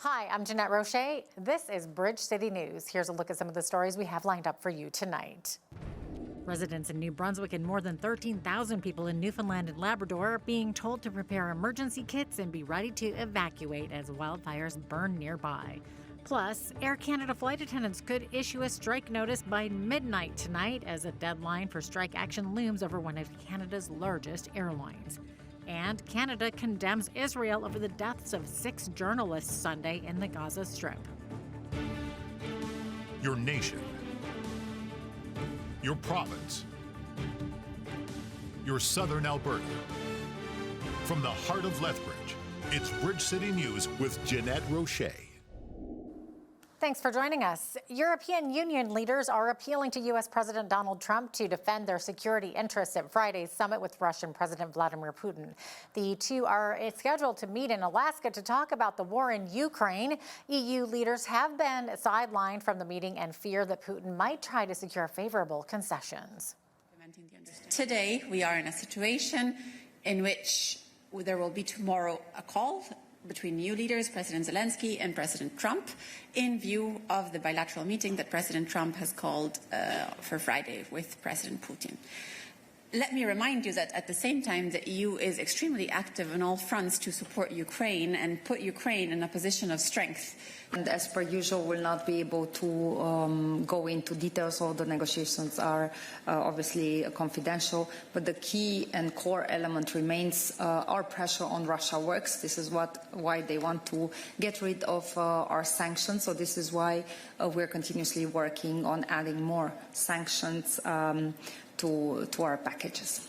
Hi, I'm Jeanette Roche. This is Bridge City News. Here's a look at some of the stories we have lined up for you tonight. Residents in New Brunswick and more than 13,000 people in Newfoundland and Labrador are being told to prepare emergency kits and be ready to evacuate as wildfires burn nearby. Plus, Air Canada flight attendants could issue a strike notice by midnight tonight as a deadline for strike action looms over one of Canada's largest airlines. And Canada condemns Israel over the deaths of 6 journalists Sunday in the Gaza Strip. Your nation, your province, your southern Alberta. From the heart of Lethbridge, it's Bridge City News with Jeanette Roche. Thanks for joining us. European Union leaders are appealing to U.S. President Donald Trump to defend their security interests at Friday's summit with Russian President Vladimir Putin. The two are scheduled to meet in Alaska to talk about the war in Ukraine. EU leaders have been sidelined from the meeting and fear that Putin might try to secure favorable concessions. Today, we are in a situation in which there will be tomorrow a call between EU leaders, President Zelensky and President Trump, in view of the bilateral meeting that President Trump has called for Friday with President Putin. Let me remind you that at the same time, the EU is extremely active on all fronts to support Ukraine and put Ukraine in a position of strength. And as per usual, we'll not be able to go into details. All the negotiations are obviously confidential, but the key and core element remains our pressure on Russia works. This is why they want to get rid of our sanctions. So this is why we're continuously working on adding more sanctions to our packages.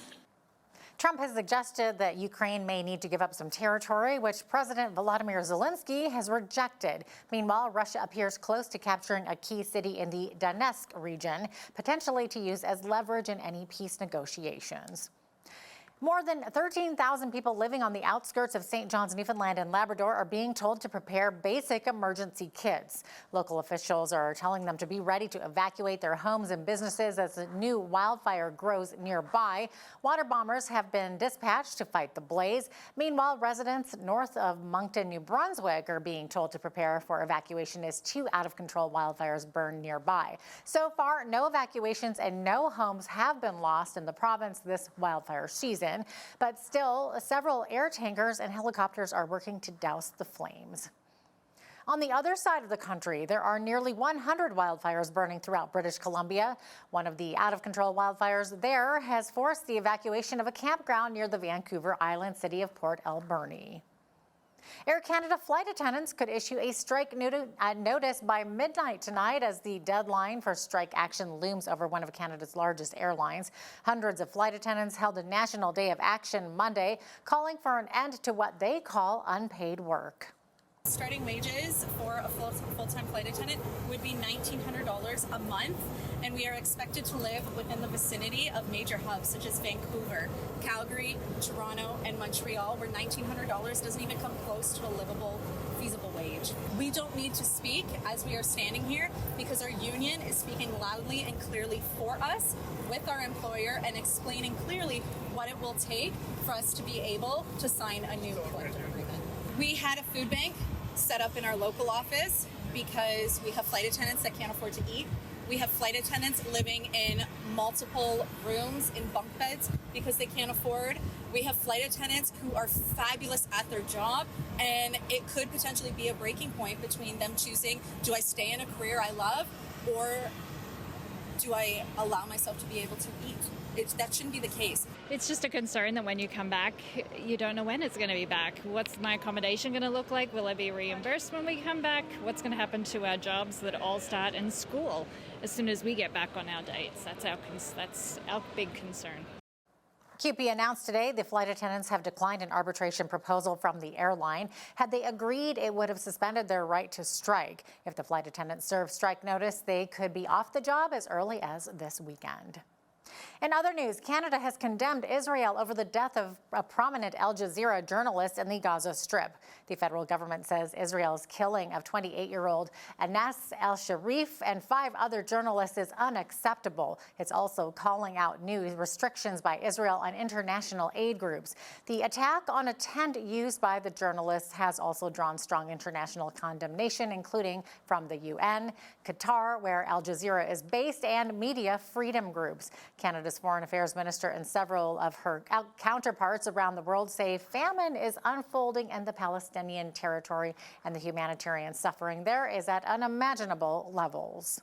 Trump has suggested that Ukraine may need to give up some territory, which President Volodymyr Zelensky has rejected. Meanwhile, Russia appears close to capturing a key city in the Donetsk region, potentially to use as leverage in any peace negotiations. More than 13,000 people living on the outskirts of St. John's, Newfoundland and Labrador are being told to prepare basic emergency kits. Local officials are telling them to be ready to evacuate their homes and businesses as a new wildfire grows nearby. Water bombers have been dispatched to fight the blaze. Meanwhile, residents north of Moncton, New Brunswick are being told to prepare for evacuation as 2 out-of-control wildfires burn nearby. So far, no evacuations and no homes have been lost in the province this wildfire season. But still, several air tankers and helicopters are working to douse the flames. On the other side of the country, there are nearly 100 wildfires burning throughout British Columbia. One of the out-of-control wildfires there has forced the evacuation of a campground near the Vancouver Island city of Port Alberni. Air Canada flight attendants could issue a strike notice by midnight tonight as the deadline for strike action looms over one of Canada's largest airlines. Hundreds of flight attendants held a National Day of Action Monday, calling for an end to what they call unpaid work. Starting wages for a full-time flight attendant would be $1,900 a month, and we are expected to live within the vicinity of major hubs such as Vancouver, Calgary, Toronto, and Montreal, where $1,900 doesn't even come close to a livable, feasible wage. We don't need to speak as we are standing here because our union is speaking loudly and clearly for us with our employer and explaining clearly what it will take for us to be able to sign a new collective agreement. We had a food bank set up in our local office because we have flight attendants that can't afford to eat. We have flight attendants living in multiple rooms in bunk beds because they can't afford. We have flight attendants who are fabulous at their job, and it could potentially be a breaking point between them choosing, do I stay in a career I love, or do I allow myself to be able to eat? That shouldn't be the case. It's just a concern that when you come back, you don't know when it's going to be back. What's my accommodation going to look like? Will I be reimbursed when we come back? What's going to happen to our jobs that all start in school as soon as we get back on our dates? That's our big concern. CUPE announced today the flight attendants have declined an arbitration proposal from the airline. Had they agreed, it would have suspended their right to strike. If the flight attendants serve strike notice, they could be off the job as early as this weekend. In other news, Canada has condemned Israel over the death of a prominent Al Jazeera journalist in the Gaza Strip. The federal government says Israel's killing of 28-year-old Anas al-Sharif and 5 other journalists is unacceptable. It's also calling out new restrictions by Israel on international aid groups. The attack on a tent used by the journalists has also drawn strong international condemnation, including from the UN, Qatar, where Al Jazeera is based, and media freedom groups. Canada's Foreign Affairs Minister and several of her counterparts around the world say famine is unfolding in the Palestinian territory and the humanitarian suffering there is at unimaginable levels.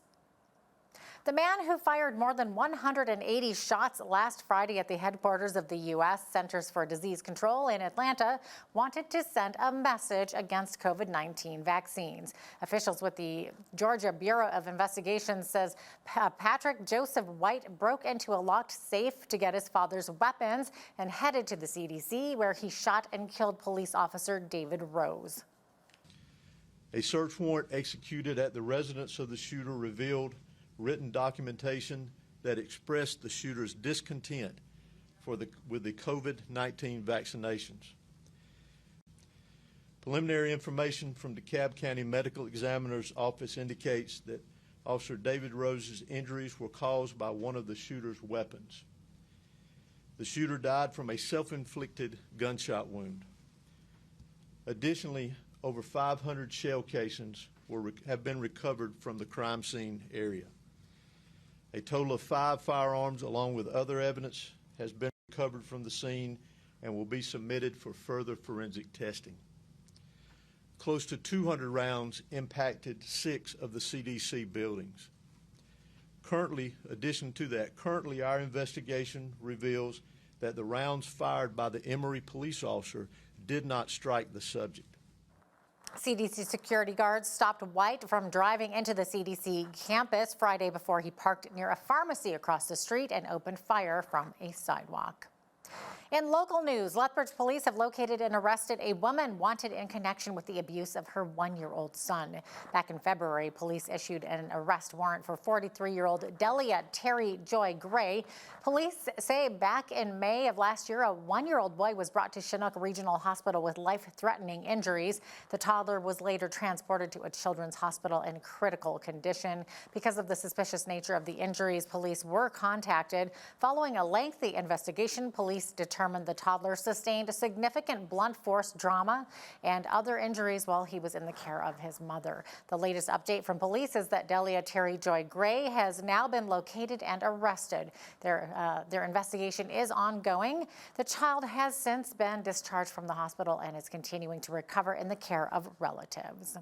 The man who fired more than 180 shots last Friday at the headquarters of the U.S. Centers for Disease Control in Atlanta wanted to send a message against COVID-19 vaccines. Officials with the Georgia Bureau of Investigation says Patrick Joseph White broke into a locked safe to get his father's weapons and headed to the CDC, where he shot and killed police officer David Rose. A search warrant executed at the residence of the shooter revealed written documentation that expressed the shooter's discontent with the COVID-19 vaccinations. Preliminary information from DeKalb County Medical Examiner's Office indicates that Officer David Rose's injuries were caused by one of the shooter's weapons. The shooter died from a self-inflicted gunshot wound. Additionally, over 500 shell casings have been recovered from the crime scene area. A total of 5 firearms, along with other evidence, has been recovered from the scene and will be submitted for further forensic testing. Close to 200 rounds impacted 6 of the CDC buildings. Currently, our investigation reveals that the rounds fired by the Emory police officer did not strike the subject. CDC security guards stopped White from driving into the CDC campus Friday before he parked near a pharmacy across the street and opened fire from a sidewalk. In local news, Lethbridge police have located and arrested a woman wanted in connection with the abuse of her 1-year-old son. Back in February, police issued an arrest warrant for 43-year-old Delia Terry Joy Gray. Police say back in May of last year, a 1-year-old boy was brought to Chinook Regional Hospital with life-threatening injuries. The toddler was later transported to a children's hospital in critical condition. Because of the suspicious nature of the injuries, police were contacted. Following a lengthy investigation, police determined the toddler sustained a significant blunt force trauma and other injuries while he was in the care of his mother. The latest update from police is that Delia Terry Joy Gray has now been located and arrested. Their investigation is ongoing. The child has since been discharged from the hospital and is continuing to recover in the care of relatives.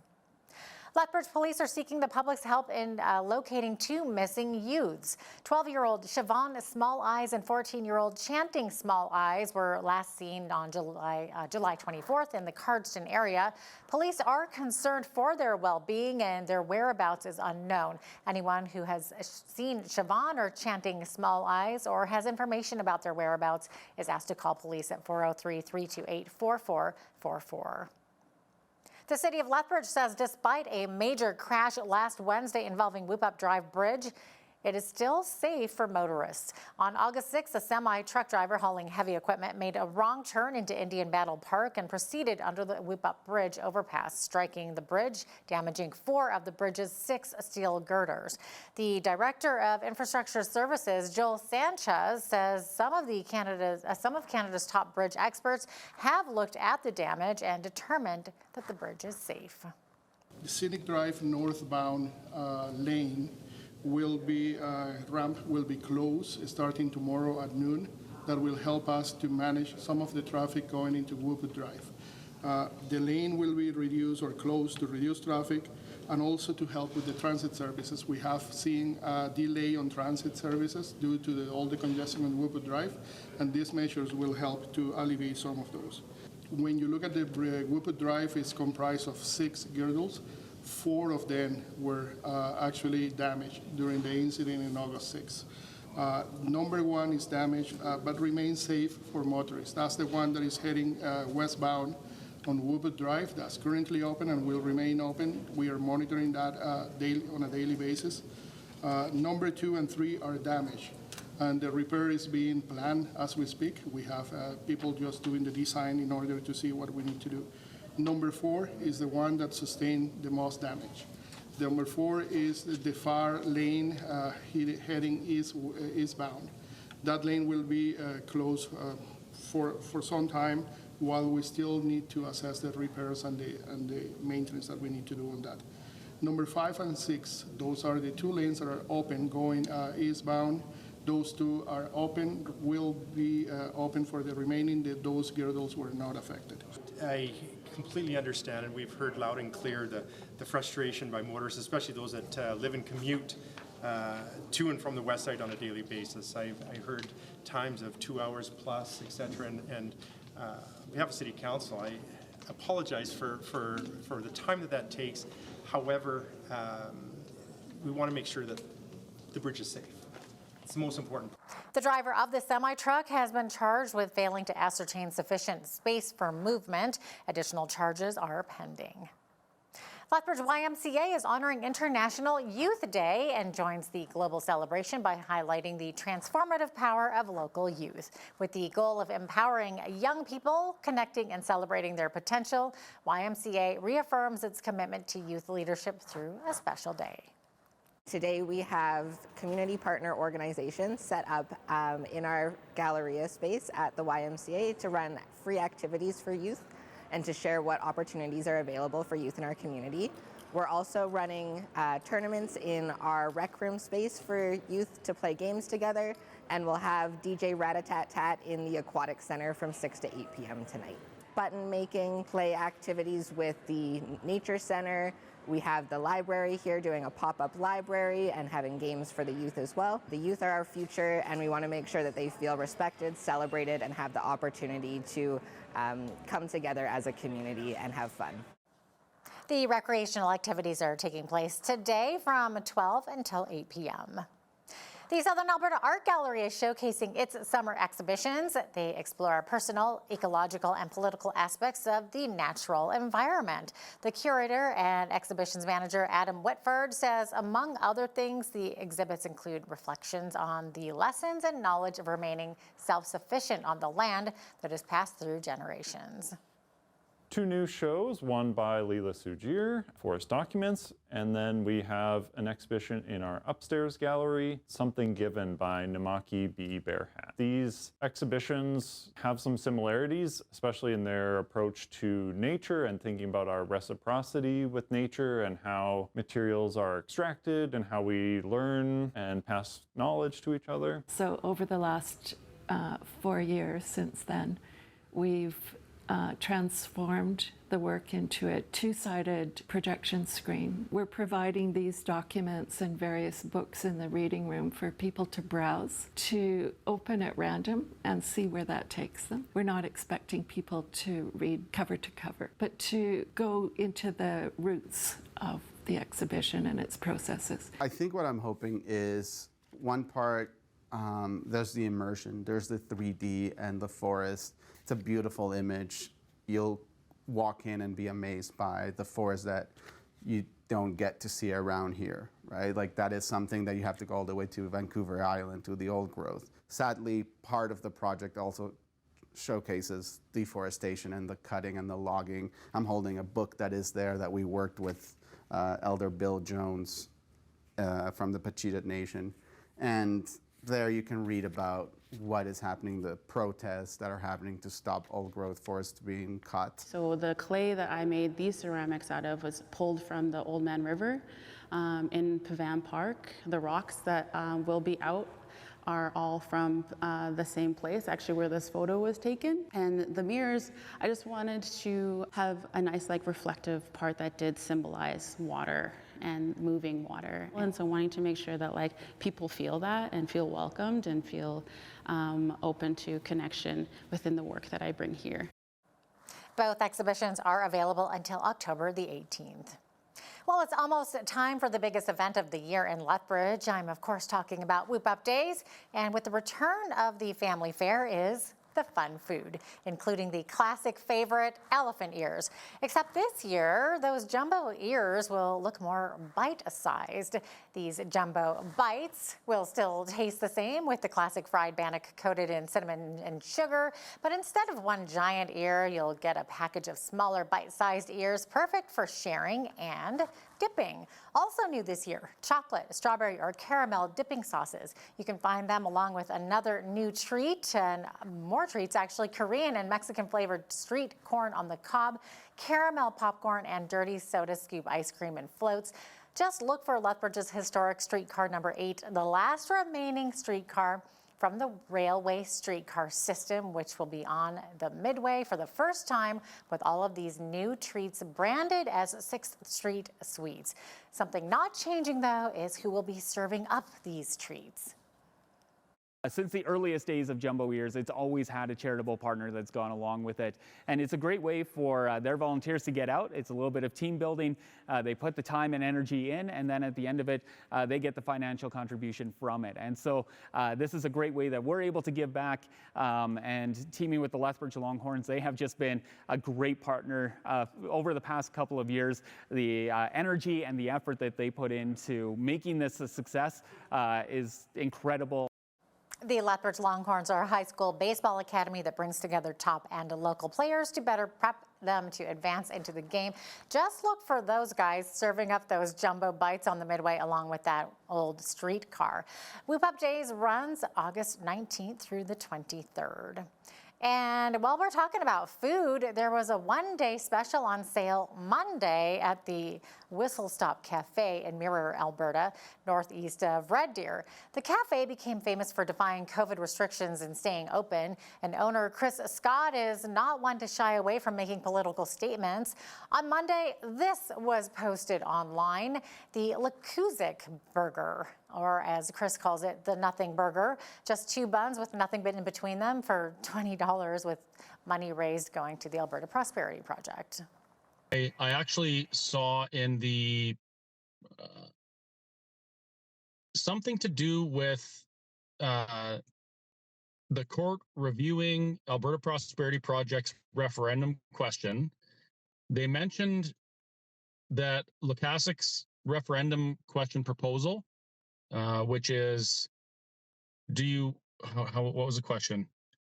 Lethbridge police are seeking the public's help in locating 2 missing youths. 12-year-old Siobhan Small Eyes and 14-year-old Chanting Small Eyes were last seen on July 24th in the Cardston area. Police are concerned for their well-being and their whereabouts is unknown. Anyone who has seen Siobhan or Chanting Small Eyes or has information about their whereabouts is asked to call police at 403-328-4444. The city of Lethbridge says despite a major crash last Wednesday involving Whoop-Up Drive Bridge, it is still safe for motorists. On August 6th, a semi-truck driver hauling heavy equipment made a wrong turn into Indian Battle Park and proceeded under the Whoop-Up Bridge overpass, striking the bridge, damaging 4 of the bridge's 6 steel girders. The Director of Infrastructure Services, Joel Sanchez, says some of Canada's top bridge experts have looked at the damage and determined that the bridge is safe. The Scenic Drive northbound lane ramp will be closed starting tomorrow at noon. That will help us to manage some of the traffic going into Whoop-Up Drive. The lane will be reduced or closed to reduce traffic and also to help with the transit services. We have seen a delay on transit services due to all the congestion on Whoop-Up Drive, and these measures will help to alleviate some of those. When you look at the Whoop-Up Drive, it's comprised of 6 girdles. 4 of them were actually damaged during the incident in August 6th. Number 1 is damaged but remains safe for motorists. That's the one that is heading westbound on Whoop-Up Drive. That's currently open and will remain open. We are monitoring that on a daily basis. Number 2 and 3 are damaged. and the repair is being planned as we speak. We have people just doing the design in order to see what we need to do. Number 4 is the one that sustained the most damage. Number 4 is the far lane heading eastbound. That lane will be closed for some time while we still need to assess the repairs and the maintenance that we need to do on that. Number 5 and 6, those are the 2 lanes that are open going eastbound. Those 2 are open, will be open for the remaining. Those girdles were not affected. I completely understand, and we've heard loud and clear the frustration by motorists, especially those that live and commute to and from the west side on a daily basis. I heard times of 2 hours plus, etc. And we have a city council. I apologize for the time that takes. However, we want to make sure that the bridge is safe. It's the most important. The driver of the semi-truck has been charged with failing to ascertain sufficient space for movement. Additional charges are pending. Lethbridge YMCA is honoring International Youth Day and joins the global celebration by highlighting the transformative power of local youth. With the goal of empowering young people, connecting and celebrating their potential, YMCA reaffirms its commitment to youth leadership through a special day. Today we have community partner organizations set up in our Galleria space at the YMCA to run free activities for youth and to share what opportunities are available for youth in our community. We're also running tournaments in our rec room space for youth to play games together, and we'll have DJ Rat-a-tat-tat in the Aquatic Center from 6 to 8 p.m. tonight. Button making, play activities with the Nature Center. We have the library here doing a pop-up library and having games for the youth as well. The youth are our future, and we want to make sure that they feel respected, celebrated, and have the opportunity to come together as a community and have fun. The recreational activities are taking place today from 12 until 8 p.m. The Southern Alberta Art Gallery is showcasing its summer exhibitions. They explore personal, ecological, and political aspects of the natural environment. The curator and exhibitions manager, Adam Whitford, says, among other things, the exhibits include reflections on the lessons and knowledge of remaining self-sufficient on the land that has passed through generations. 2 new shows, one by Leela Sujir, Forest Documents, and then we have an exhibition in our upstairs gallery, Something Given by Namaki B. Bearhat. These exhibitions have some similarities, especially in their approach to nature and thinking about our reciprocity with nature and how materials are extracted and how we learn and pass knowledge to each other. So over the last 4 years since then, we've transformed the work into a 2-sided projection screen. We're providing these documents and various books in the reading room for people to browse, to open at random and see where that takes them. We're not expecting people to read cover to cover, but to go into the roots of the exhibition and its processes. I think what I'm hoping is one part, there's the immersion, there's the 3D and the forest. It's a beautiful image. You'll walk in and be amazed by the forest that you don't get to see around here, right? Like that is something that you have to go all the way to Vancouver Island, to the old growth. Sadly, part of the project also showcases deforestation and the cutting and the logging. I'm holding a book that is there that we worked with Elder Bill Jones from the Pacheedaht Nation. And there you can read about what is happening, the protests that are happening to stop old growth forests being cut. So the clay that I made these ceramics out of was pulled from the Old Man River in Pavan Park. The rocks that will be out are all from the same place, actually where this photo was taken. And the mirrors, I just wanted to have a nice reflective part that did symbolize water and moving water. And so wanting to make sure that people feel that and feel welcomed and feel open to connection within the work that I bring here. Both exhibitions are available until October the 18th. Well, it's almost time for the biggest event of the year in Lethbridge. I'm, of course, talking about Whoop Up Days. And with the return of the family fair is the fun food, including the classic favorite elephant ears. Except this year, those jumbo ears will look more bite-sized. These jumbo bites will still taste the same with the classic fried bannock coated in cinnamon and sugar, but instead of one giant ear, you'll get a package of smaller bite-sized ears, perfect for sharing and dipping. Also new this year, chocolate, strawberry, or caramel dipping sauces. You can find them along with another new treat and more treats, actually, Korean and Mexican flavored street corn on the cob, caramel popcorn, and dirty soda scoop ice cream and floats. Just look for Lethbridge's historic streetcar number 8, the last remaining streetcar from the railway streetcar system, which will be on the Midway for the first time with all of these new treats branded as 6th Street sweets. Something not changing, though, is who will be serving up these treats. Since the earliest days of Jumbo Ears, it's always had a charitable partner that's gone along with it. And it's a great way for their volunteers to get out. It's a little bit of team building. They put the time and energy in, and then at the end of it, they get the financial contribution from it. And so this is a great way that we're able to give back. And teaming with the Lethbridge Longhorns, they have just been a great partner over the past couple of years. The energy and the effort that they put into making this a success is incredible. The Lethbridge Longhorns are a high school baseball academy that brings together top and local players to better prep them to advance into the game. Just look for those guys serving up those jumbo bites on the Midway along with that old streetcar. Whoop Up Days runs August 19th through the 23rd. And while we're talking about food, there was a one-day special on sale Monday at the Whistle Stop Cafe in Mirror, Alberta, northeast of Red Deer. The cafe became famous for defying COVID restrictions and staying open. And owner Chris Scott is not one to shy away from making political statements. On Monday, this was posted online. The Lekuzik burger, or as Chris calls it, the nothing burger. Just 2 buns with nothing in between them for $20 with money raised going to the Alberta Prosperity Project. I actually saw in the something to do with the court reviewing Alberta Prosperity Project's referendum question. They mentioned that Lukasik's referendum question proposal, which is, what was the question?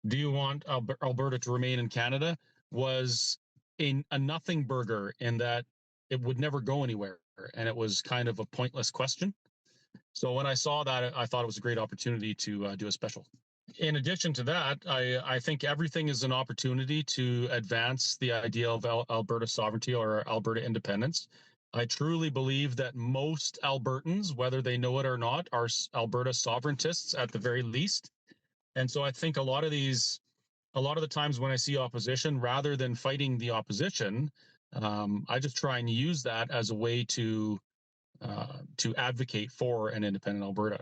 Do you want Alberta to remain in Canada? Was a nothing burger in that it would never go anywhere, and it was kind of a pointless question. So when I saw that, I thought it was a great opportunity to do a special. In addition to that, I think everything is an opportunity to advance the idea of Alberta sovereignty or Alberta independence. I truly believe that most Albertans, whether they know it or not, are Alberta sovereigntists at the very least. And so I think a lot of the times when I see opposition, rather than fighting the opposition, I just try and use that as a way to advocate for an independent Alberta.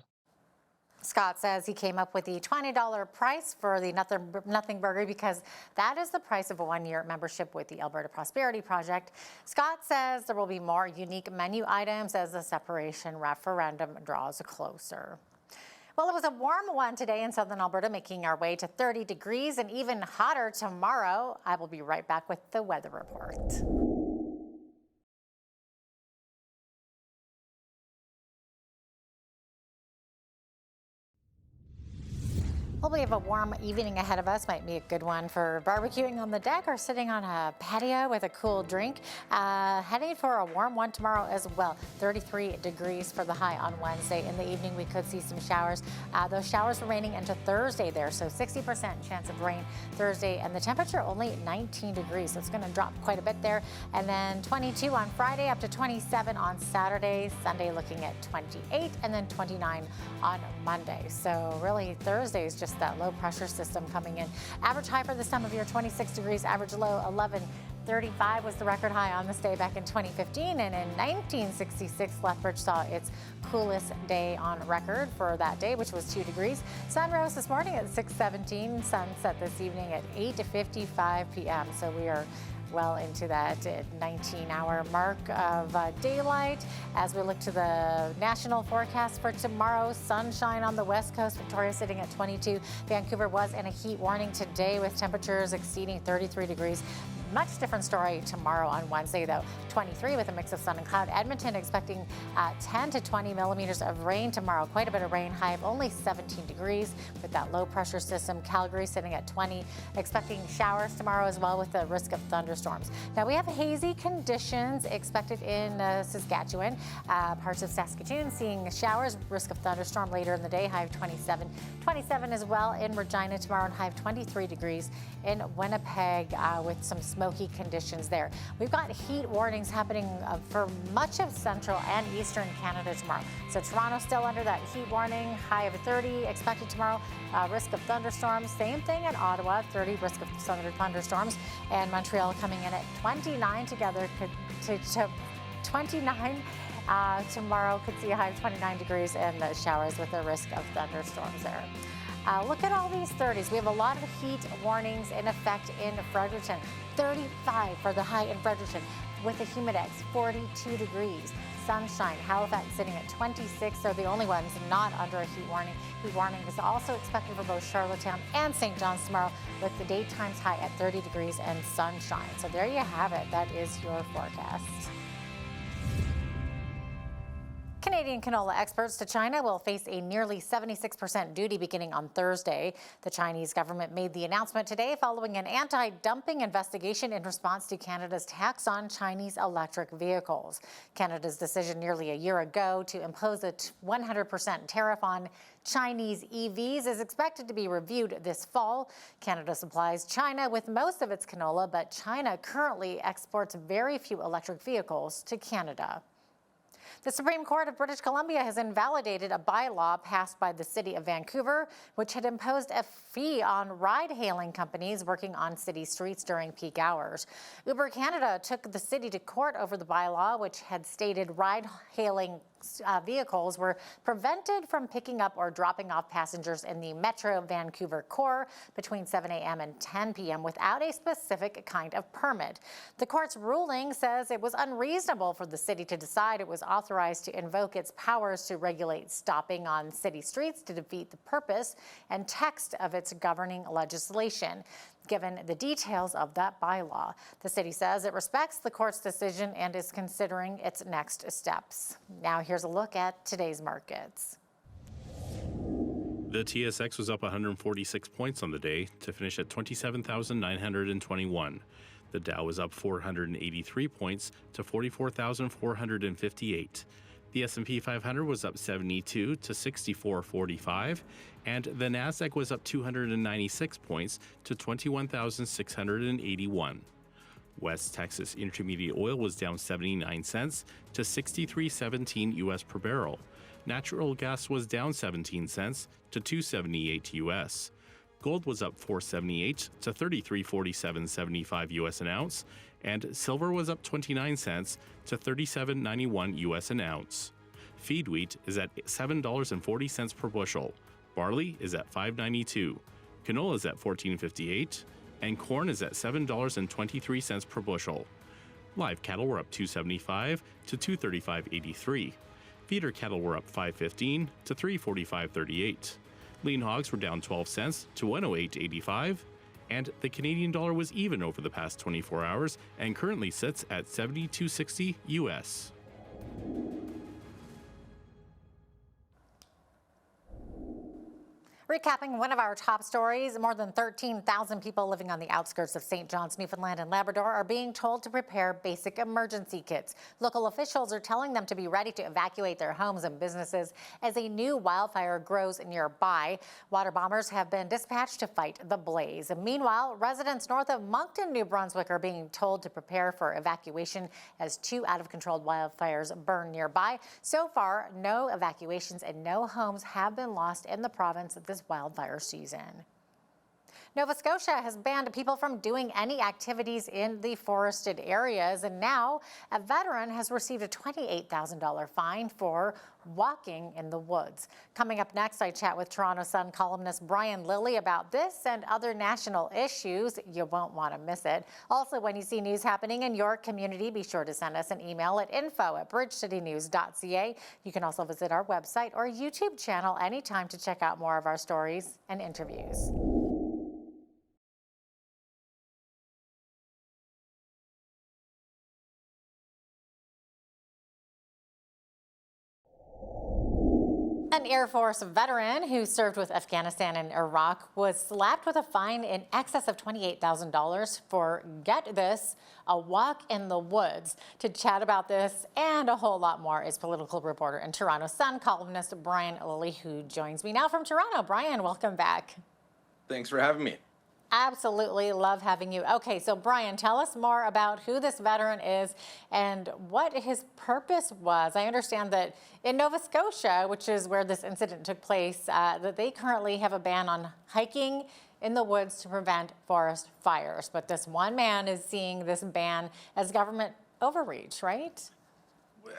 Scott says he came up with the $20 price for the nothing burger because that is the price of a one-year membership with the Alberta Prosperity Project. Scott says there will be more unique menu items as the separation referendum draws closer. Well, it was a warm one today in southern Alberta, making our way to 30 degrees and even hotter tomorrow. I will be right back with the weather report. Well, we have a warm evening ahead of us. Might be a good one for barbecuing on the deck or sitting on a patio with a cool drink. Heading for a warm one tomorrow as well. 33 degrees for the high on Wednesday. In the evening, we could see some showers. Those showers remaining into Thursday there, so 60% chance of rain Thursday. And the temperature only 19 degrees, so it's going to drop quite a bit there. And then 22 on Friday, up to 27 on Saturday. Sunday looking at 28, and then 29 on Monday. So really, Thursday is just that low pressure system coming in. Average high for this time of year, 26 degrees. Average low, 11:35 was the record high on this day back in 2015. And in 1966, Lethbridge saw its coolest day on record for that day, which was 2 degrees. Sun rose this morning at 6:17. Sunset this evening at 8:55 p.m. So we are well into that 19-hour mark of daylight. As we look to the national forecast for tomorrow, sunshine on the west coast, Victoria sitting at 22. Vancouver was in a heat warning today with temperatures exceeding 33 degrees. Much different story tomorrow on Wednesday, though. 23 with a mix of sun and cloud. Edmonton expecting 10 to 20 millimeters of rain tomorrow. Quite a bit of rain, high of only 17 degrees with that low pressure system. Calgary sitting at 20. Expecting showers tomorrow as well with the risk of thunderstorms. Now we have hazy conditions expected in Saskatchewan. Parts of Saskatoon seeing showers, risk of thunderstorm later in the day, high of 27. 27 as well in Regina tomorrow and high of 23 degrees in Winnipeg with some smoky conditions there. We've got heat warnings happening for much of central and eastern Canada tomorrow. So Toronto still under that heat warning, high of 30 expected tomorrow. Risk of thunderstorms, same thing in Ottawa, 30 risk of thunderstorms, and Montreal coming in at 29 together to 29. Tomorrow could see a high of 29 degrees and the showers with a risk of thunderstorms there. Look at all these 30s. We have a lot of heat warnings in effect in Fredericton. 35 for the high in Fredericton with a humidex, 42 degrees. Sunshine, Halifax sitting at 26. They're the only ones not under a heat warning. Heat warning is also expected for both Charlottetown and St. John's tomorrow with the daytime's high at 30 degrees and sunshine. So there you have it. That is your forecast. Canadian canola exports to China will face a nearly 76% duty beginning on Thursday. The Chinese government made the announcement today following an anti-dumping investigation in response to Canada's tax on Chinese electric vehicles. Canada's decision nearly a year ago to impose a 100% tariff on Chinese EVs is expected to be reviewed this fall. Canada supplies China with most of its canola, but China currently exports very few electric vehicles to Canada. The Supreme Court of British Columbia has invalidated a bylaw passed by the City of Vancouver, which had imposed a fee on ride-hailing companies working on city streets during peak hours. Uber Canada took the city to court over the bylaw, which had stated ride-hailing vehicles were prevented from picking up or dropping off passengers in the Metro Vancouver core between 7 a.m. and 10 p.m. without a specific kind of permit. The court's ruling says it was unreasonable for the city to decide it was authorized to invoke its powers to regulate stopping on city streets to defeat the purpose and text of its governing legislation. Given the details of that bylaw, the city says it respects the court's decision and is considering its next steps. Now here's a look at today's markets. The TSX was up 146 points on the day to finish at 27,921. The Dow was up 483 points to 44,458. The S&P 500 was up 72 to 6445, and the Nasdaq was up 296 points to 21,681. West Texas Intermediate oil was down 79 cents to 63.17 US per barrel. Natural gas was down 17 cents to 2.78 US. Gold was up 4.78 to 33.4775 US an ounce, and silver was up 29 cents to 37.91 US an ounce. Feed wheat is at $7.40 per bushel. Barley is at $5.92. Canola is at $14.58, and corn is at $7.23 per bushel. Live cattle were up $2.75 to $235.83. Feeder cattle were up $5.15 to $345.38. Lean hogs were down 12 cents to $108.85, and the Canadian dollar was even over the past 24 hours and currently sits at $72.60 US. Recapping one of our top stories, more than 13,000 people living on the outskirts of St. John's, Newfoundland and Labrador are being told to prepare basic emergency kits. Local officials are telling them to be ready to evacuate their homes and businesses as a new wildfire grows nearby. Water bombers have been dispatched to fight the blaze. Meanwhile, residents north of Moncton, New Brunswick are being told to prepare for evacuation as 2 out-of-control wildfires burn nearby. So far, no evacuations and no homes have been lost in the province this wildfire season. Nova Scotia has banned people from doing any activities in the forested areas, and now a veteran has received a $28,000 fine for walking in the woods. Coming up next, I chat with Toronto Sun columnist Brian Lilly about this and other national issues. You won't want to miss it. Also, when you see news happening in your community, be sure to send us an email at info@bridgecitynews.ca. You can also visit our website or YouTube channel anytime to check out more of our stories and interviews. An Air Force veteran who served with Afghanistan and Iraq was slapped with a fine in excess of $28,000 for, get this, a walk in the woods. To chat about this and a whole lot more is political reporter and Toronto Sun columnist Brian Lilly, who joins me now from Toronto. Brian, welcome back. Thanks for having me. Absolutely love having you. Okay, so Brian, tell us more about who this veteran is and what his purpose was. I understand that in Nova Scotia, which is where this incident took place, that they currently have a ban on hiking in the woods to prevent forest fires. But this one man is seeing this ban as government overreach, right?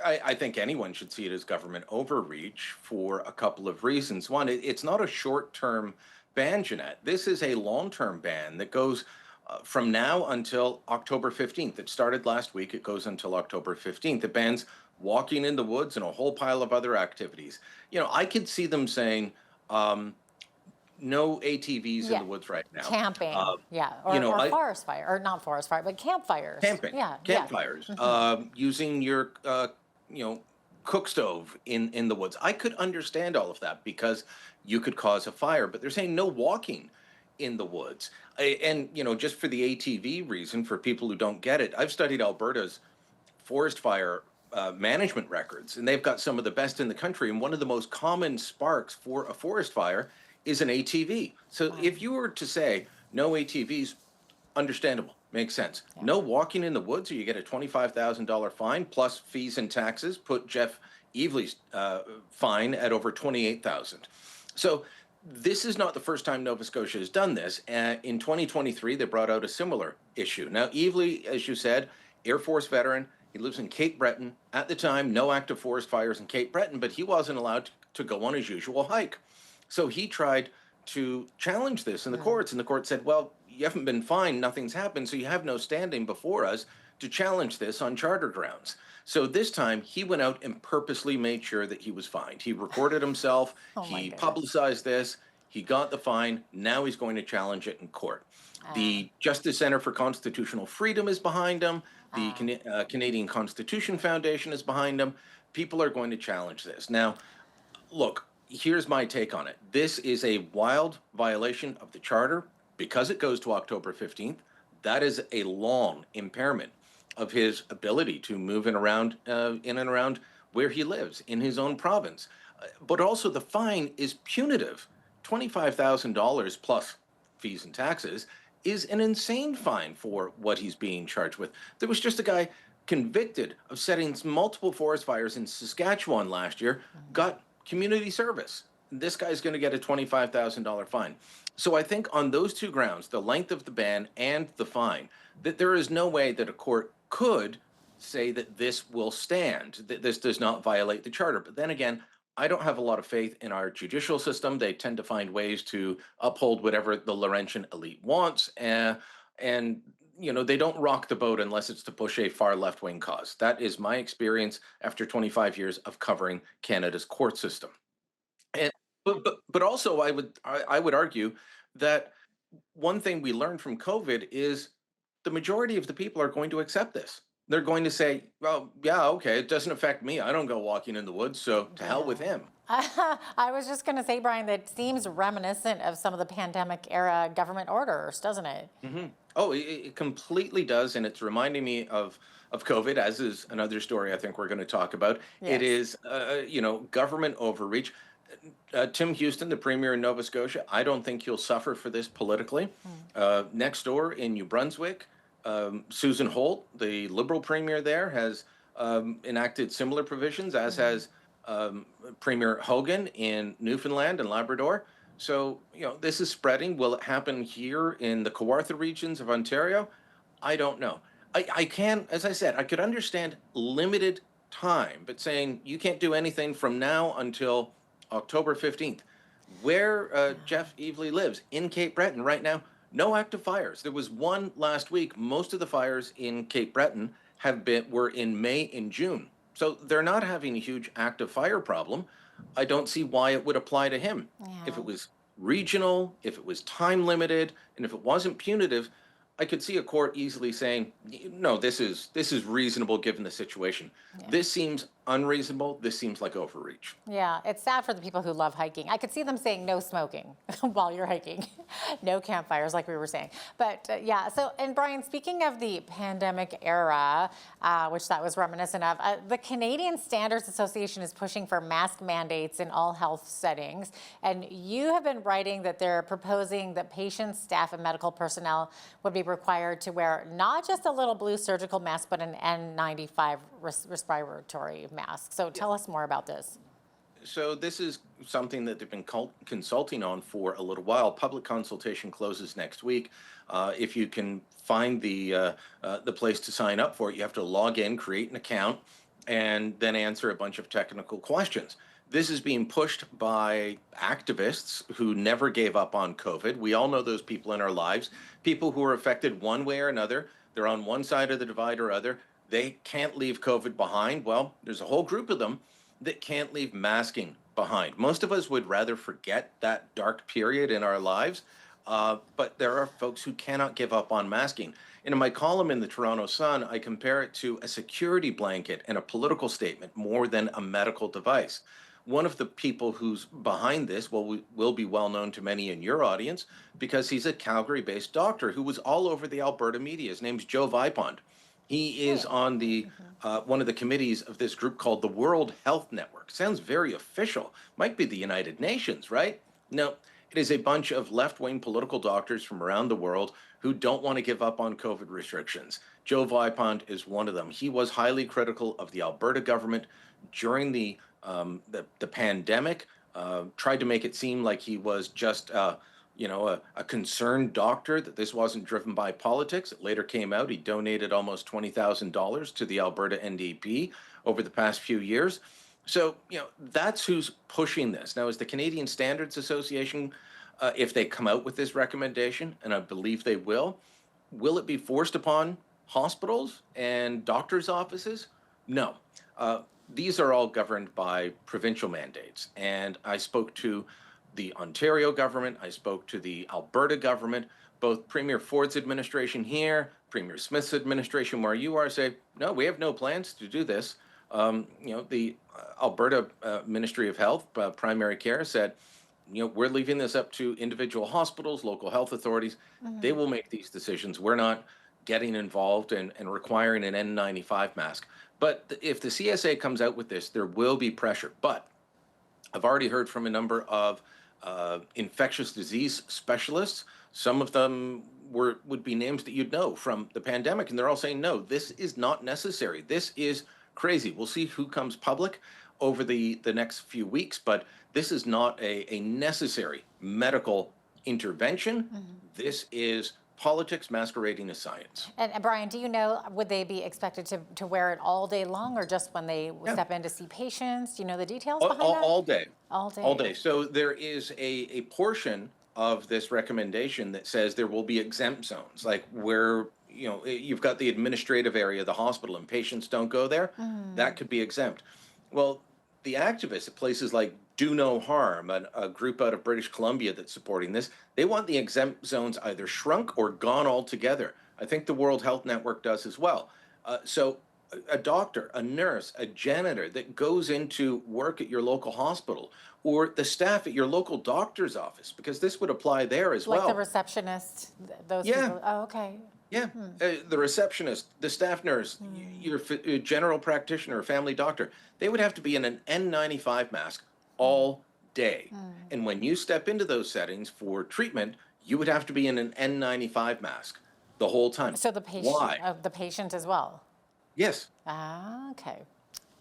I think anyone should see it as government overreach for a couple of reasons. One, it's not a short-term ban, Jeanette. This is a long-term ban that goes from now until October 15th. It started last week. It goes until October 15th. It bans walking in the woods and a whole pile of other activities. You know, I could see them saying no ATVs in the woods right now. Camping, or forest fire, or not forest fire, but campfires. Camping, campfires. Using your, cook stove in the woods. I could understand all of that because you could cause a fire, but they're saying no walking in the woods. And, just for the ATV reason, for people who don't get it, I've studied Alberta's forest fire management records, and they've got some of the best in the country. And one of the most common sparks for a forest fire is an ATV. So if you were to say no ATVs, understandable, makes sense. Yeah. No walking in the woods, or you get a $25,000 fine plus fees and taxes. Put Jeff Evely's fine at over $28,000. So this is not the first time Nova Scotia has done this. In 2023, they brought out a similar issue. Now, Evely, as you said, Air Force veteran. He lives in Cape Breton. At the time, no active forest fires in Cape Breton, but he wasn't allowed to go on his usual hike. So he tried to challenge this in the courts, and the court said, well, you haven't been fined, nothing's happened, so you have no standing before us to challenge this on charter grounds. So this time, he went out and purposely made sure that he was fined. He recorded himself, he publicized this, he got the fine, now he's going to challenge it in court. The Justice Center for Constitutional Freedom is behind him, the Canadian Constitution Foundation is behind him. People are going to challenge this. Now, look, here's my take on it. This is a wild violation of the charter because it goes to October 15th. That is a long impairment of his ability to move in and around where he lives in his own province. But also the fine is punitive. $25,000 plus fees and taxes is an insane fine for what he's being charged with. There was just a guy convicted of setting multiple forest fires in Saskatchewan last year, got community service. This guy's going to get a $25,000 fine. So I think on those two grounds, the length of the ban and the fine, that there is no way that a court could say that this will stand, that this does not violate the charter. But then again, I don't have a lot of faith in our judicial system. They tend to find ways to uphold whatever the Laurentian elite wants. And they don't rock the boat unless it's to push a far left-wing cause. That is my experience after 25 years of covering Canada's court system. And but also I would argue that one thing we learned from COVID is the majority of the people are going to accept this. They're going to say, well, yeah, okay, it doesn't affect me. I don't go walking in the woods, so to hell with him. I was just going to say, Brian, that seems reminiscent of some of the pandemic era government orders, doesn't it? Mm-hmm. Oh, it completely does. And it's reminding me of COVID, as is another story I think we're going to talk about. Yes. It is, government overreach. Tim Houston, the premier in Nova Scotia, I don't think he'll suffer for this politically. Next door in New Brunswick, Susan Holt, the Liberal premier there, has enacted similar provisions, as has Premier Hogan in Newfoundland and Labrador. So, this is spreading. Will it happen here in the Kawartha regions of Ontario? I don't know. I can, as I said, I could understand limited time, but saying you can't do anything from now until October 15th. Where Jeff Evely lives, in Cape Breton right now, no active fires. There was one last week. Most of the fires in Cape Breton were in May and June. So they're not having a huge active fire problem. I don't see why it would apply to him. If it was regional, if it was time limited, and if it wasn't punitive, I could see a court easily saying, no, this is reasonable given the situation. This seems unreasonable. This seems like overreach. Yeah, it's sad for the people who love hiking. I could see them saying no smoking while you're hiking, no campfires, like we were saying. But yeah, so, and Brian, speaking of the pandemic era, which that was reminiscent of, the Canadian Standards Association is pushing for mask mandates in all health settings. And you have been writing that they're proposing that patients, staff, and medical personnel would be required to wear not just a little blue surgical mask, but an N95 respiratory mask. So tell us more about this. So this is something that they've been consulting on for a little while. Public consultation closes next week. If you can find the place to sign up for it, you have to log in, create an account, and then answer a bunch of technical questions. This is being pushed by activists who never gave up on COVID. We all know those people in our lives, people who are affected one way or another. They're on one side of the divide or other. They can't leave COVID behind. Well, there's a whole group of them that can't leave masking behind. Most of us would rather forget that dark period in our lives, but there are folks who cannot give up on masking. And in my column in the Toronto Sun, I compare it to a security blanket and a political statement more than a medical device. One of the people who's behind this will be well known to many in your audience because he's a Calgary-based doctor who was all over the Alberta media. His name's Joe Vipond. He is on the one of the committees of this group called the World Health Network. Sounds very official. Might be the United Nations, right? No, it is a bunch of left-wing political doctors from around the world who don't want to give up on COVID restrictions. Joe Vipond is one of them. He was highly critical of the Alberta government during the pandemic. Tried to make it seem like he was just a concerned doctor, that this wasn't driven by politics. It later came out he donated almost $20,000 to the Alberta NDP over the past few years. So, that's who's pushing this. Now, is the Canadian Standards Association, if they come out with this recommendation, and I believe they will it be forced upon hospitals and doctors' offices? No. These are all governed by provincial mandates. And I spoke to the Ontario government, I spoke to the Alberta government, both Premier Ford's administration here, Premier Smith's administration where you are, say, no, we have no plans to do this. The Alberta Ministry of Health, Primary Care said, we're leaving this up to individual hospitals, local health authorities. They will make these decisions. We're not getting involved and requiring an N95 mask. But if the CSA comes out with this, there will be pressure. But I've already heard from a number of infectious disease specialists. Some of them would be names that you'd know from the pandemic, and they're all saying, no, this is not necessary. This is crazy. We'll see who comes public over the next few weeks, but this is not a necessary medical intervention. This is politics masquerading as science. And Brian, do you know, would they be expected to wear it all day long or just when they step in to see patients? Do you know the details behind that? All day. All day. All day. So there is a portion of this recommendation that says there will be exempt zones, like where you've got the administrative area of the hospital and patients don't go there. That could be exempt. Well, the activists at places like Do No Harm, a group out of British Columbia that's supporting this, they want the exempt zones either shrunk or gone altogether. I think the World Health Network does as well. So a doctor, a nurse, a janitor that goes into work at your local hospital, or the staff at your local doctor's office, because this would apply there as well. Like the receptionist, those people. Oh, okay. Yeah, the receptionist, the staff nurse, your general practitioner, family doctor, they would have to be in an N95 mask all day. And when you step into those settings for treatment, you would have to be in an N95 mask the whole time. So the patient, Why? the patient as well? Yes. Ah, okay.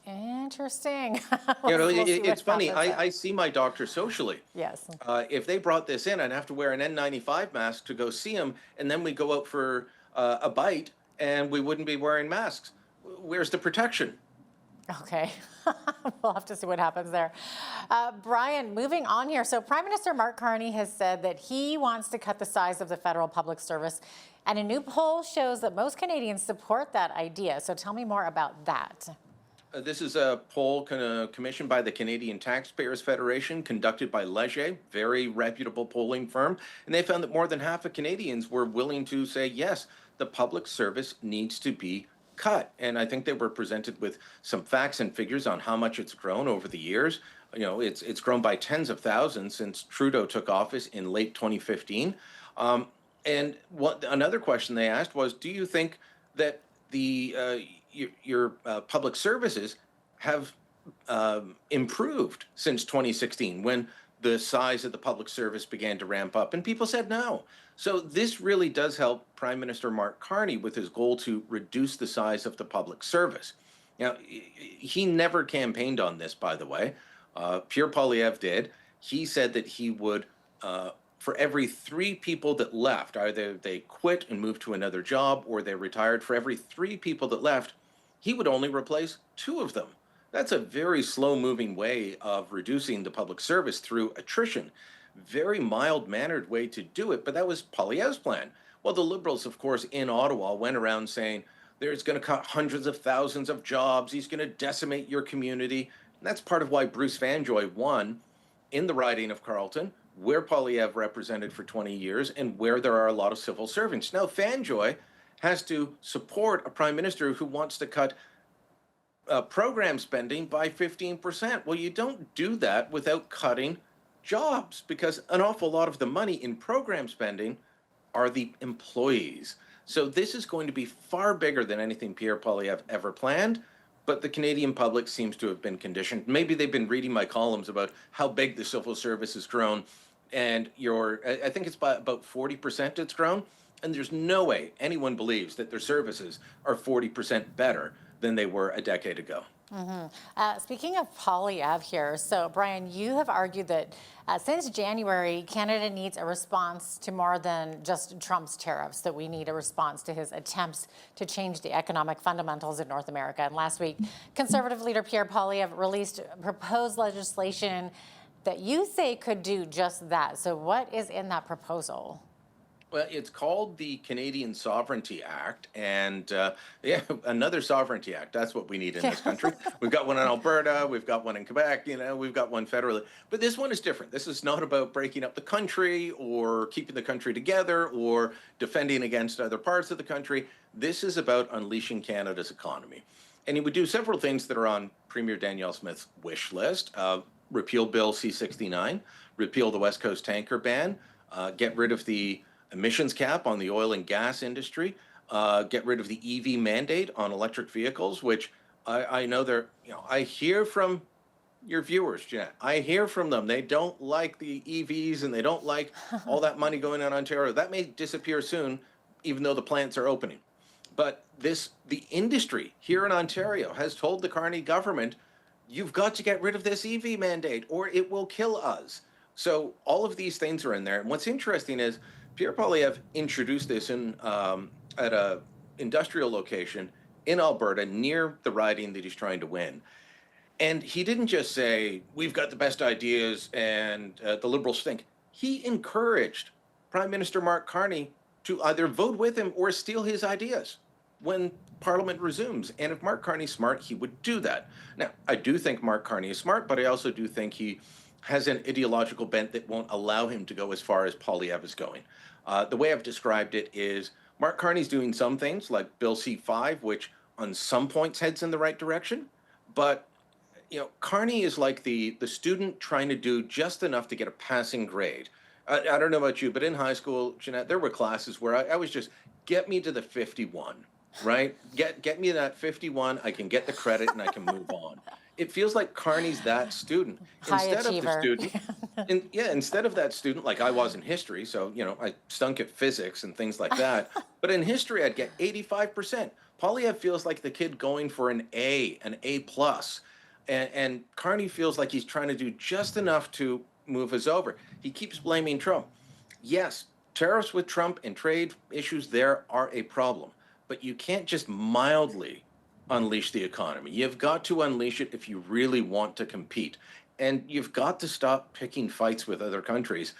Interesting. You know, We'll see it's what funny. happens there. I see my doctor socially. Yes. If they brought this in, I'd have to wear an N95 mask to go see him, and then we go out for a bite, and we wouldn't be wearing masks. Where's the protection? Okay, we'll have to see what happens there. Brian, moving on here. So Prime Minister Mark Carney has said that he wants to cut the size of the federal public service, and a new poll shows that most Canadians support that idea. So tell me more about that. This is a poll commissioned by the Canadian Taxpayers Federation, conducted by Leger, very reputable polling firm, and they found that more than half of Canadians were willing to say, yes, the public service needs to be cut. And I think they were presented with some facts and figures on how much it's grown over the years. You know, it's grown by tens of thousands since Trudeau took office in late 2015. And another question they asked was, do you think that your public services have improved since 2016, when the size of the public service began to ramp up? And people said no. So this really does help Prime Minister Mark Carney with his goal to reduce the size of the public service. Now, he never campaigned on this, by the way. Pierre Poilievre did. He said that he would, for every 3 people that left, either they quit and moved to another job or they retired, for every 3 people that left, he would only replace 2 of them. That's a very slow-moving way of reducing the public service through attrition. Very mild-mannered way to do it, but that was Poilievre's plan. Well, the Liberals, of course, in Ottawa went around saying there's going to cut hundreds of thousands of jobs, he's going to decimate your community. And that's part of why Bruce Vanjoy won in the riding of Carleton, where Poilievre represented for 20 years and where there are a lot of civil servants. Now, Vanjoy has to support a prime minister who wants to cut program spending by 15%. Well, you don't do that without cutting jobs, because an awful lot of the money in program spending are the employees. So this is going to be far bigger than anything Pierre Poilievre ever planned, but the Canadian public seems to have been conditioned. Maybe they've been reading my columns about how big the civil service has grown, and I think it's by about 40% it's grown, and there's no way anyone believes that their services are 40% better than they were a decade ago. Speaking of Poilievre here, so Brian, you have argued that since January, Canada needs a response to more than just Trump's tariffs, that we need a response to his attempts to change the economic fundamentals in North America. And last week, Conservative leader Pierre Poilievre released proposed legislation that you say could do just that. So what is in that proposal? Well, it's called the Canadian Sovereignty Act, and yeah, another sovereignty act. That's what we need in this country. We've got one in Alberta, we've got one in Quebec, we've got one federally. But this one is different. This is not about breaking up the country or keeping the country together or defending against other parts of the country. This is about unleashing Canada's economy. And he would do several things that are on Premier Danielle Smith's wish list. Repeal Bill C-69, repeal the West Coast tanker ban, get rid of the emissions cap on the oil and gas industry, get rid of the EV mandate on electric vehicles, which I know I hear from your viewers, Jeanette. I hear from them. They don't like the EVs and they don't like all that money going on Ontario. That may disappear soon, even though the plants are opening. But the industry here in Ontario has told the Carney government, you've got to get rid of this EV mandate or it will kill us. So all of these things are in there. And what's interesting is Pierre Poilievre introduced this at a industrial location in Alberta near the riding that he's trying to win. And he didn't just say, we've got the best ideas and the Liberals think. He encouraged Prime Minister Mark Carney to either vote with him or steal his ideas when Parliament resumes. And if Mark Carney's smart, he would do that. Now, I do think Mark Carney is smart, but I also do think he has an ideological bent that won't allow him to go as far as Poilievre is going. The way I've described it is Mark Carney's doing some things like Bill C-5, which on some points heads in the right direction. But, Carney is like the student trying to do just enough to get a passing grade. I don't know about you, but in high school, Jeanette, there were classes where I was just, get me to the 51, right? Get me that 51, I can get the credit and I can move on. It feels like Carney's that student. Instead of that student, like I was in history, so, I stunk at physics and things like that. But in history, I'd get 85%. Polyev feels like the kid going for an A plus. And Carney feels like he's trying to do just enough to move us over. He keeps blaming Trump. Yes, tariffs with Trump and trade issues there are a problem, but you can't just mildly unleash the economy. You've got to unleash it if you really want to compete. And you've got to stop picking fights with other countries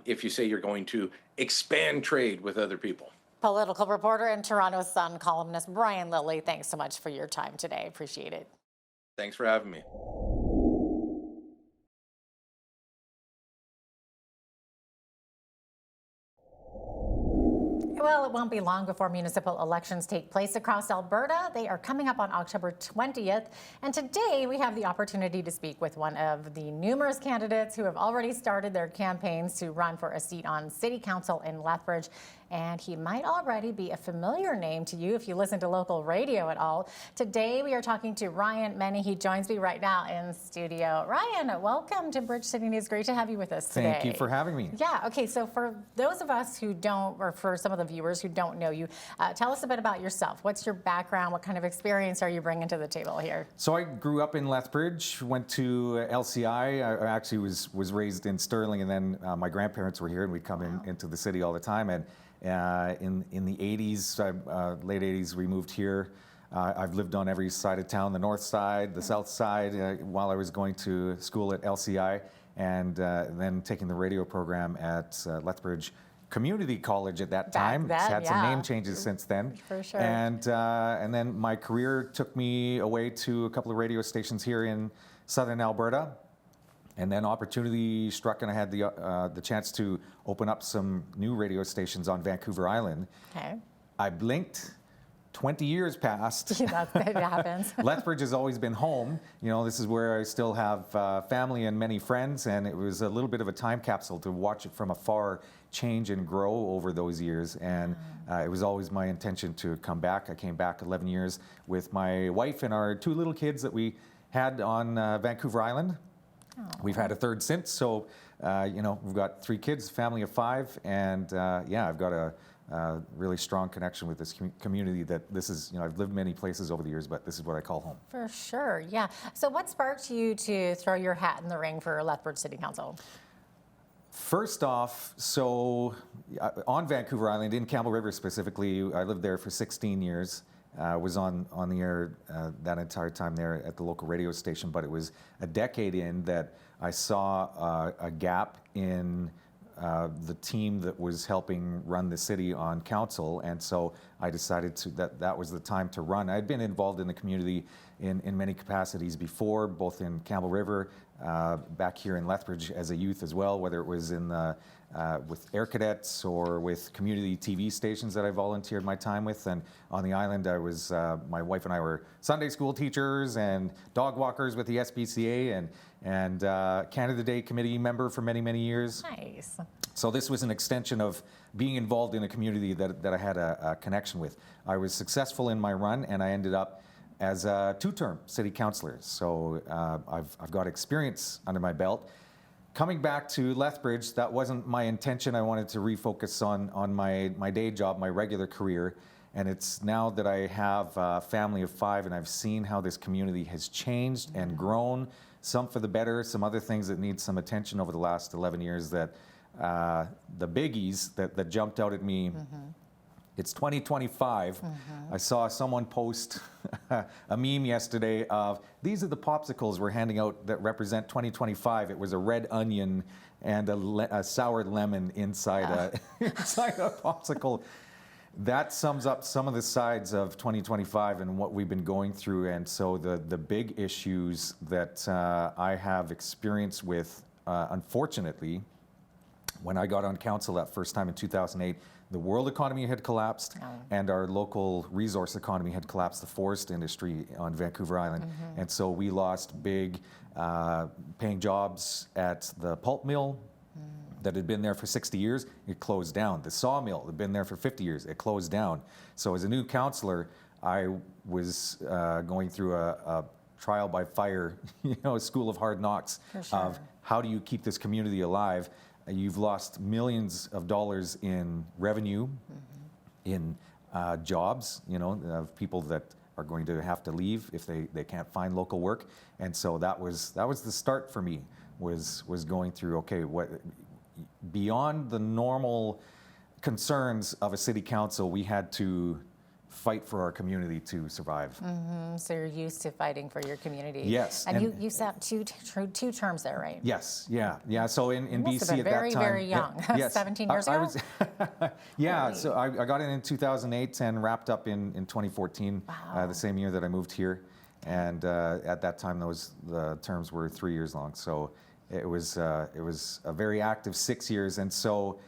if you say you're going to expand trade with other people. Political reporter and Toronto Sun columnist Brian Lilly, thanks so much for your time today. Appreciate it. Thanks for having me. Well, it won't be long before municipal elections take place across Alberta. They are coming up on October 20th. And today we have the opportunity to speak with one of the numerous candidates who have already started their campaigns to run for a seat on City Council in Lethbridge. And he might already be a familiar name to you if you listen to local radio at all. Today we are talking to Ryan Meny. He joins me right now in studio. Ryan, welcome to Bridge City News. Great to have you with us today. Thank you for having me. Yeah, okay, so for those of us who don't, or for some of the viewers who don't know you, tell us a bit about yourself. What's your background? What kind of experience are you bringing to the table here? So I grew up in Lethbridge, went to LCI. I actually was raised in Sterling, and then my grandparents were here, and we'd come into the city all the time. And in the 80s, late 80s, we moved here. I've lived on every side of town, the north side, the south side, while I was going to school at LCI, and then taking the radio program at Lethbridge Community College at that time. Then, it's had some name changes since then. For sure. And then my career took me away to a couple of radio stations here in southern Alberta. And then opportunity struck, and I had the chance to open up some new radio stations on Vancouver Island. Okay. I blinked. 20 years passed. It happens. Lethbridge has always been home. You know, this is where I still have family and many friends, and it was a little bit of a time capsule to watch it from afar change and grow over those years. And it was always my intention to come back. I came back 11 years with my wife and our 2 little kids that we had on Vancouver Island. We've had a third since, so you know, we've got 3 kids, family of 5, and yeah, I've got a really strong connection with this community. That this is, you know, I've lived many places over the years, but this is what I call home. For sure, yeah. So what sparked you to throw your hat in the ring for Lethbridge City Council? First off, so on Vancouver Island, in Campbell River specifically, I lived there for 16 years. Was on the air that entire time there at the local radio station, but it was a decade in that I saw a gap in the team that was helping run the city on council, and so I decided that was the time to run. I'd been involved in the community in many capacities before, both in Campbell River, back here in Lethbridge as a youth as well, whether it was in the with Air Cadets or with community TV stations that I volunteered my time with. And on the island, I was, my wife and I were Sunday school teachers and dog walkers with the SPCA and Canada Day committee member for many, many years. Nice. So this was an extension of being involved in a community that I had a connection with. I was successful in my run, and I ended up as a 2-term city councillor. So I've got experience under my belt. Coming back to Lethbridge, that wasn't my intention. I wanted to refocus on my day job, my regular career. And it's now that I have a family of 5 and I've seen how this community has changed and grown, some for the better, some other things that need some attention over the last 11 years, that the biggies that jumped out at me. It's 2025. I saw someone post a meme yesterday of, these are the popsicles we're handing out that represent 2025. It was a red onion and a sour lemon inside inside a popsicle. That sums up some of the sides of 2025 and what we've been going through. And so the big issues that I have experience with, unfortunately, when I got on council that first time in 2008, the world economy had collapsed, and our local resource economy had collapsed, the forest industry on Vancouver Island. And so we lost big paying jobs at the pulp mill that had been there for 60 years. It closed down. The sawmill had been there for 50 years. It closed down. So as a new councillor, I was going through a trial by fire, a school of hard knocks of how do you keep this community alive. You've lost millions of dollars in revenue, in jobs, of people that are going to have to leave if they can't find local work. And so that was the start for me, was going through, okay, what beyond the normal concerns of a city council, we had to fight for our community to survive. So you're used to fighting for your community. Yes. And you sat two terms there, right? Yes, yeah. So in You must BC have been at that time. very young. Yes. 17 years ago? Yeah, so I got in 2008 and wrapped up in 2014, the same year that I moved here. And at that time, the terms were 3 years long. So it was a very active 6 years. And so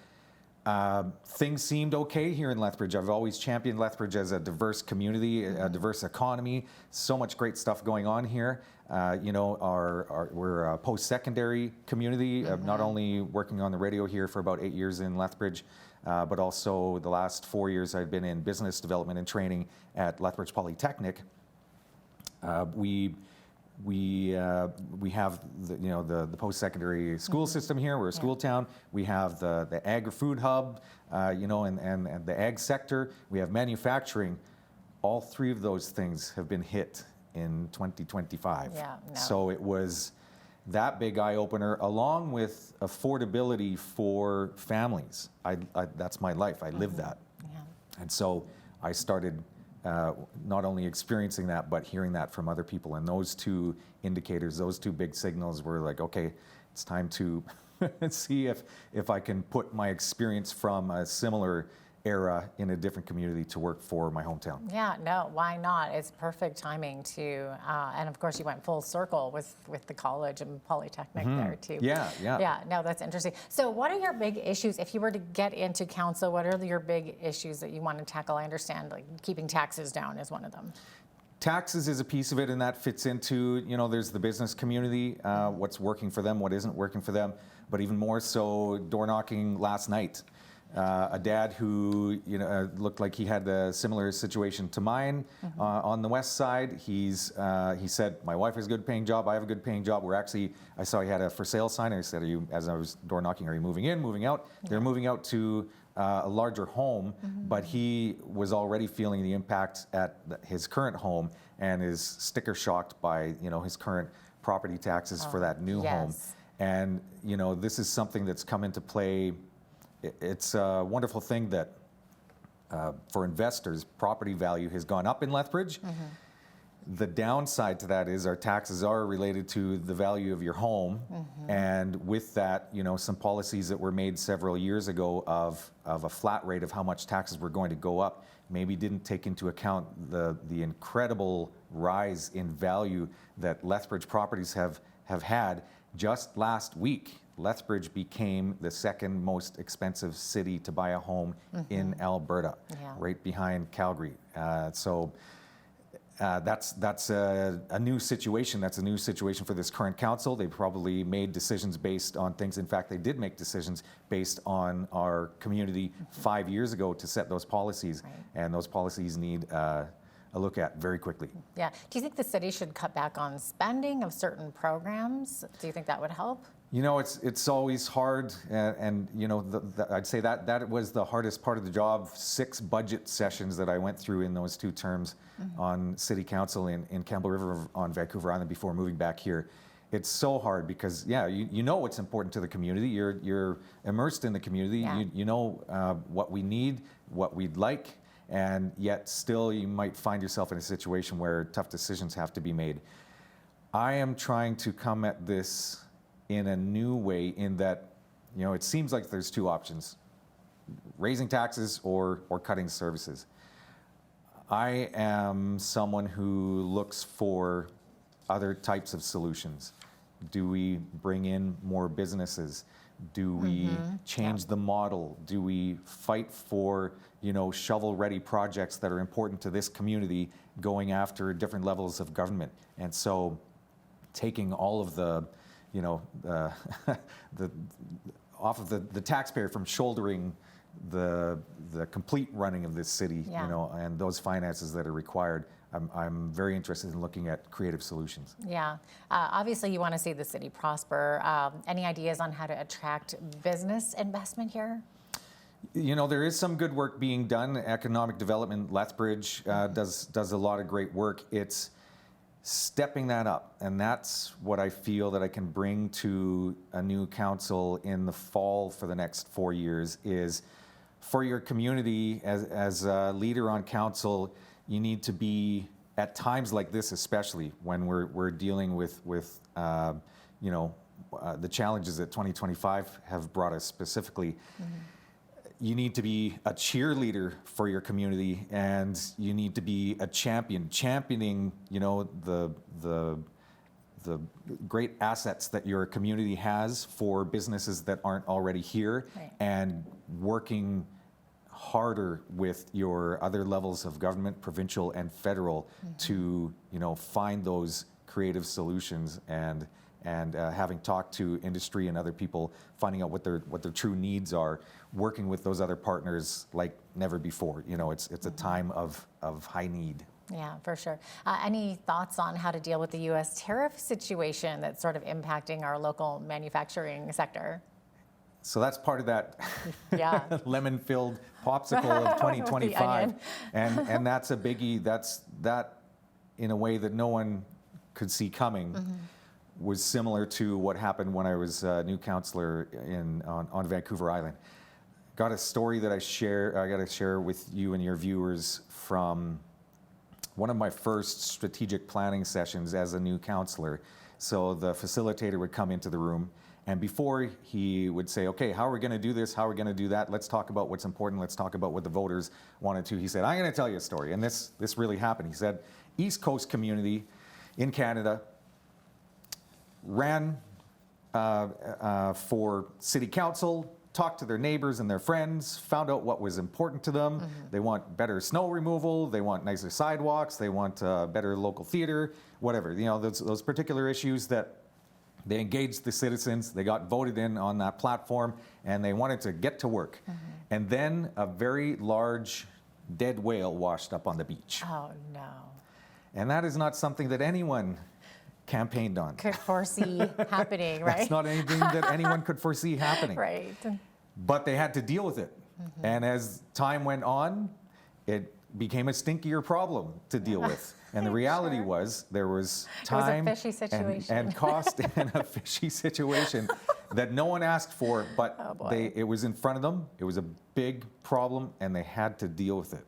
things seemed okay here in Lethbridge. I've always championed Lethbridge as a diverse community, a diverse economy. So much great stuff going on here. We're a post-secondary community, not only working on the radio here for about 8 years in Lethbridge, but also the last 4 years I've been in business development and training at Lethbridge Polytechnic. We have the post-secondary school system here. We're a school town. We have the agri-food hub, and the ag sector. We have manufacturing. All three of those things have been hit in 2025. Yeah, no. So it was that big eye-opener, along with affordability for families. That's my life. I live that. Yeah. And so I started not only experiencing that, but hearing that from other people. And those two indicators, those two big signals were like, okay, it's time to see if I can put my experience from a similar era in a different community to work for my hometown. Yeah, no, why not? It's perfect timing to, and of course you went full circle with the college and Polytechnic there too. Yeah. Yeah, no, that's interesting. So what are your big issues? If you were to get into council, what are your big issues that you want to tackle? I understand like keeping taxes down is one of them. Taxes is a piece of it, and that fits into, there's the business community, what's working for them, what isn't working for them, but even more so door knocking last night. A dad who looked like he had a similar situation to mine on the west side. He said, my wife has a good paying job, I have a good paying job. I saw he had a for sale sign. I said, as I was door knocking, are you moving in, moving out? Yeah. They're moving out to a larger home, but he was already feeling the impact at his current home and is sticker shocked by his current property taxes for that new home. And this is something that's come into play. It's a wonderful thing that for investors, property value has gone up in Lethbridge. The downside to that is our taxes are related to the value of your home. And with that, some policies that were made several years ago of a flat rate of how much taxes were going to go up maybe didn't take into account the incredible rise in value that Lethbridge properties have had. Just last week, Lethbridge became the second most expensive city to buy a home in Alberta, right behind Calgary. So that's a new situation. That's a new situation for this current council. They probably made decisions based on things. In fact, they did make decisions based on our community 5 years ago to set those policies, and those policies need a look at very quickly. Yeah. Do you think the city should cut back on spending of certain programs? Do you think that would help? It's always hard, and I'd say that was the hardest part of the job. 6 budget sessions that I went through in those 2 terms on city council in Campbell River on Vancouver Island before moving back here. It's so hard because you know what's important to the community. You're immersed in the community. Yeah. You know what we need, what we'd like, and yet still you might find yourself in a situation where tough decisions have to be made. I am trying to come at this in a new way, in that it seems like there's 2 options: raising taxes or cutting services. I am someone who looks for other types of solutions. Do we bring in more businesses? Do we change the model? Do we fight for shovel-ready projects that are important to this community, going after different levels of government? And so taking all of the off of the taxpayer from shouldering the complete running of this city, and those finances that are required. I'm very interested in looking at creative solutions. Yeah, obviously you want to see the city prosper. Any ideas on how to attract business investment here? You know, there is some good work being done. Economic development, Lethbridge does a lot of great work. It's stepping that up, and that's what I feel that I can bring to a new council in the fall for the next 4 years is for your community as a leader on council, you need to be, at times like this especially, when we're dealing with you know, the challenges that 2025 have brought us specifically, you need to be a cheerleader for your community, and you need to be a championing, you know, the great assets that your community has for businesses that aren't already here, and working harder with your other levels of government, provincial and federal, to, you know, find those creative solutions, and having talked to industry and other people, finding out what their true needs are, working with those other partners like never before. You know, it's a time of high need. Yeah, for sure. Any thoughts on how to deal with the U.S. tariff situation that's sort of impacting our local manufacturing sector? So that's part of that lemon-filled popsicle of With the 2025, onion. and that's a biggie. That in a way that no one could see coming. Was similar to what happened when I was a new councillor on Vancouver Island. Got a story that I got to share with you and your viewers from one of my first strategic planning sessions as a new councillor. So the facilitator would come into the room, and before he would say, okay, how are we going to do this? How are we going to do that? Let's talk about what's important. Let's talk about what the voters wanted to. He said, I'm going to tell you a story. And this really happened. He said, East Coast community in Canada ran for city council, talked to their neighbors and their friends, found out what was important to them. They want better snow removal, they want nicer sidewalks, they want better local theater, whatever. You know, those particular issues that they engaged the citizens, they got voted in on that platform, and they wanted to get to work. And then a very large dead whale washed up on the beach. Oh, no. And that is not something that anyone campaigned on. Could foresee happening, right? That's not anything that anyone could foresee happening. Right. But they had to deal with it. And as time went on, it became a stinkier problem to deal with. And the reality was there was time it was a fishy situation. and cost in a fishy situation that no one asked for, but it was in front of them. It was a big problem, and they had to deal with it.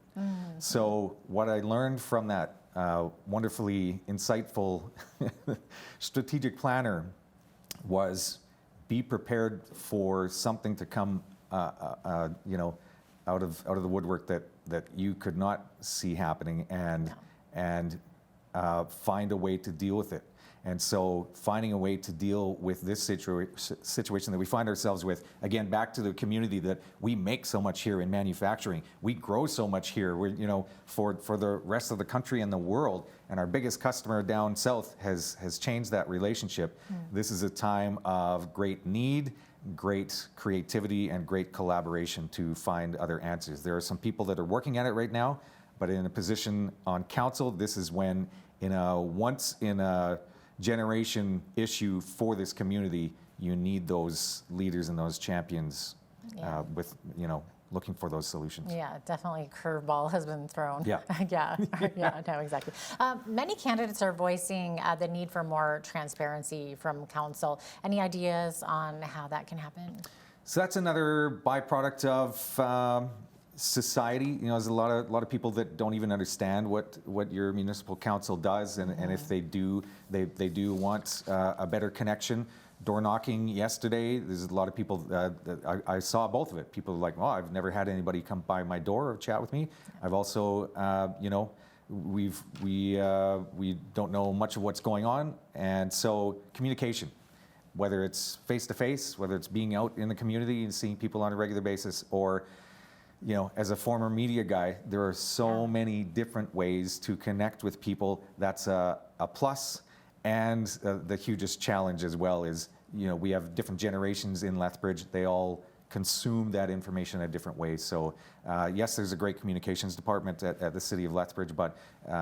So what I learned from that wonderfully insightful strategic planner was be prepared for something to come, you know, out of the woodwork that you could not see happening, and find a way to deal with it. And so finding a way to deal with this situation that we find ourselves with, again, back to the community that we make so much here in manufacturing. We grow so much here, we're, you know, for the rest of the country and the world. And our biggest customer down south has changed that relationship. This is a time of great need, great creativity, and great collaboration to find other answers. There are some people that are working at it right now, but in a position on council, this is when, in a once in a generation issue for this community, you need those leaders and those champions with, you know, looking for those solutions. Yeah, definitely a curveball has been thrown. Yeah. yeah, no, exactly. Many candidates are voicing the need for more transparency from council. Any ideas on how that can happen? So that's another byproduct of society. You know, there's a lot of people that don't even understand what your municipal council does, and if they do, they do want a better connection. Door knocking yesterday, there's a lot of people that I saw both of it. People are like, well, I've never had anybody come by my door or chat with me. I've also, you know, we don't know much of what's going on, and so communication, whether it's face to face, whether it's being out in the community and seeing people on a regular basis, or, you know, as a former media guy, there are so many different ways to connect with people. That's a plus. And the hugest challenge as well is, you know, we have different generations in Lethbridge. They all consume that information in a different way. So yes, there's a great communications department at the City of Lethbridge, but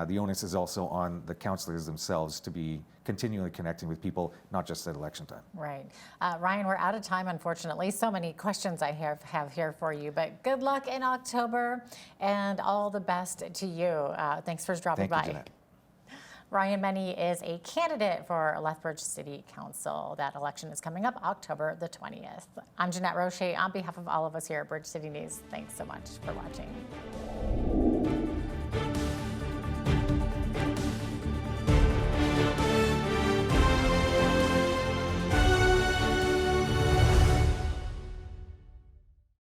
the onus is also on the councillors themselves to be continually connecting with people, not just at election time. Right. Ryan, we're out of time, unfortunately. So many questions I have here for you, but good luck in October and all the best to you. Thanks for dropping by. Thank you, Jeanette. Ryan Meny is a candidate for Lethbridge City Council. That election is coming up October the 20th. I'm Jeanette Roche on behalf of all of us here at Bridge City News. Thanks so much for watching.